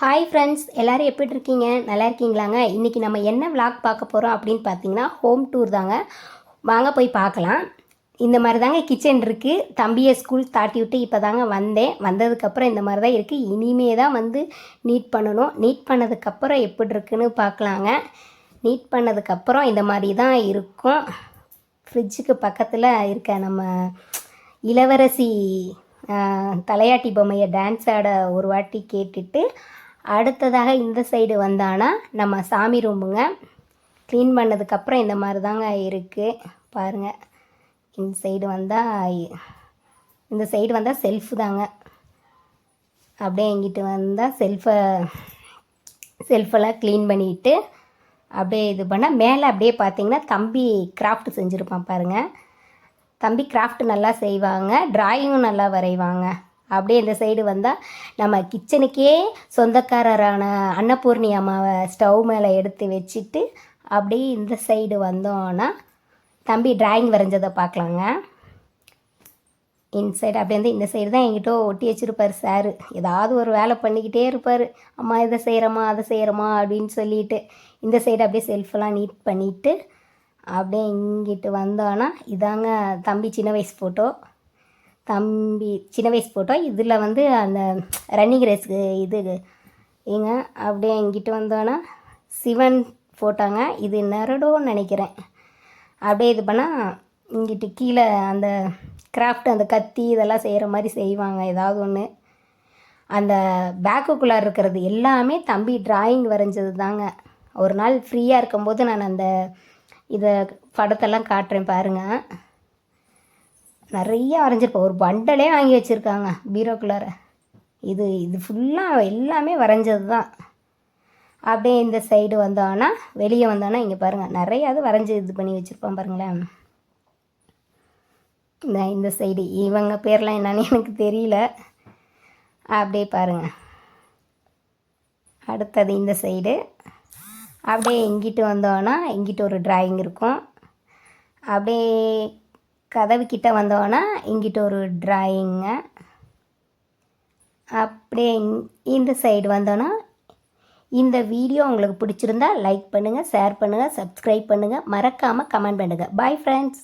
Hi friends, எல்லோரும் எப்படி இருக்கீங்க? நல்லா இருக்கீங்களாங்க? இன்றைக்கி நம்ம என்ன விளாக் பார்க்க போகிறோம் அப்படின்னு பார்த்தீங்கன்னா, ஹோம் டூர் தாங்க. வாங்க போய் பார்க்கலாம். இந்த மாதிரி தாங்க கிச்சன் இருக்குது. தம்பியை ஸ்கூல் தாட்டி விட்டு இப்போ தாங்க வந்ததுக்கப்புறம் இந்த மாதிரி தான் இருக்குது. இனிமே தான் நீட் பண்ணணும். நீட் பண்ணதுக்கப்புறம் எப்படி இருக்குன்னு பார்க்கலாங்க. நீட் பண்ணதுக்கப்புறம் இந்த மாதிரி தான் இருக்கும். ஃப்ரிட்ஜுக்கு பக்கத்தில் இருக்க நம்ம இளவரசி தலையாட்டி பொம்மையை டான்ஸ் ஆட ஒரு வாட்டி கேட்டுட்டு, அடுத்ததாக இந்த சைடு வந்தானா நம்ம சாமி ரூமுங்க. க்ளீன் பண்ணதுக்கப்புறம் இந்த மாதிரி தாங்க இருக்குது பாருங்கள். இந்த சைடு வந்தால் செல்ஃபு தாங்க. அப்படியே எங்கிட்டு வந்தால் செல்ஃபெல்லாம் க்ளீன் பண்ணிவிட்டு அப்படியே இது பண்ணால் மேலே அப்படியே பார்த்திங்கன்னா தம்பி கிராஃப்ட் செஞ்சுருப்பான் பாருங்கள். தம்பி கிராஃப்ட் நல்லா செய்வாங்க, ட்ராயிங்கும் நல்லா வரைவாங்க. அப்படியே இந்த சைடு வந்தால் நம்ம கிச்சனுக்கே சொந்தக்காரரான அன்னபூர்ணி அம்மாவை ஸ்டவ் மேலே எடுத்து வச்சுட்டு அப்படியே இந்த சைடு வந்தோன்னா தம்பி ட்ராயிங் வரைஞ்சதை பார்க்கலாங்க. இன்சைடு அப்படியே இந்த சைடு தான் எங்கிட்ட ஒட்டி வச்சுருப்பார் சாரு. ஏதாவது ஒரு வேலை பண்ணிக்கிட்டே இருப்பார். அம்மா இதை செய்கிறம்மா அதை செய்கிறம்மா அப்படின்னு சொல்லிட்டு இந்த சைடு அப்படியே செல்ஃபெல்லாம் நீட் பண்ணிவிட்டு அப்படியே இங்கிட்டு வந்தோன்னா இதாங்க தம்பி சின்ன வயசு ஃபோட்டோ. இதில் அந்த ரன்னிங் ரேஸுக்கு ஏங்க அப்படியே இங்கிட்டு வந்தோன்னா சிவன் ஃபோட்டோங்க. இது நெரடோன்னு நினைக்கிறேன். அப்படியே இது பண்ணால் இங்கிட்டு கீழே அந்த கிராஃப்ட் அந்த கத்தி இதெல்லாம் செய்கிற மாதிரி செய்வாங்க ஏதாவது ஒன்று. அந்த பேக்குக்குள்ளே இருக்கிறது எல்லாமே தம்பி ட்ராயிங் வரைஞ்சது தாங்க. ஒரு நாள் ஃப்ரீயாக இருக்கும்போது நான் இதை படத்தெல்லாம் காட்டுறேன் பாருங்கள். நிறைய வரைஞ்சிருப்பேன். ஒரு பண்டலே வாங்கி வச்சுருக்காங்க பீரோக்குள்ளார. இது ஃபுல்லாக எல்லாமே வரைஞ்சது தான். அப்படியே இந்த சைடு வந்தோன்னா வெளியே வந்தோன்னா இங்கே பாருங்கள் நிறையாவது வரைஞ்சி இது பண்ணி வச்சுருப்பான் பாருங்களேன். இந்த சைடு இவங்க பேர்லாம் என்னன்னு எனக்கு தெரியல. அப்படியே பாருங்கள். அடுத்தது இந்த சைடு அப்படியே இங்கிட்டு வந்தோன்னா இங்கிட்டு ஒரு ட்ராயிங் இருக்கும். அப்படியே கதவு கிட்ட வந்தோன்னா இங்கிட்ட ஒரு ட்ராயிங்க. அப்படியே இந்த சைடு வந்தோன்னா இந்த வீடியோ உங்களுக்கு பிடிச்சிருந்தா லைக் பண்ணுங்கள், ஷேர் பண்ணுங்கள், சப்ஸ்கிரைப் பண்ணுங்கள், மறக்காமல் கமெண்ட் பண்ணுங்கள். Bye friends.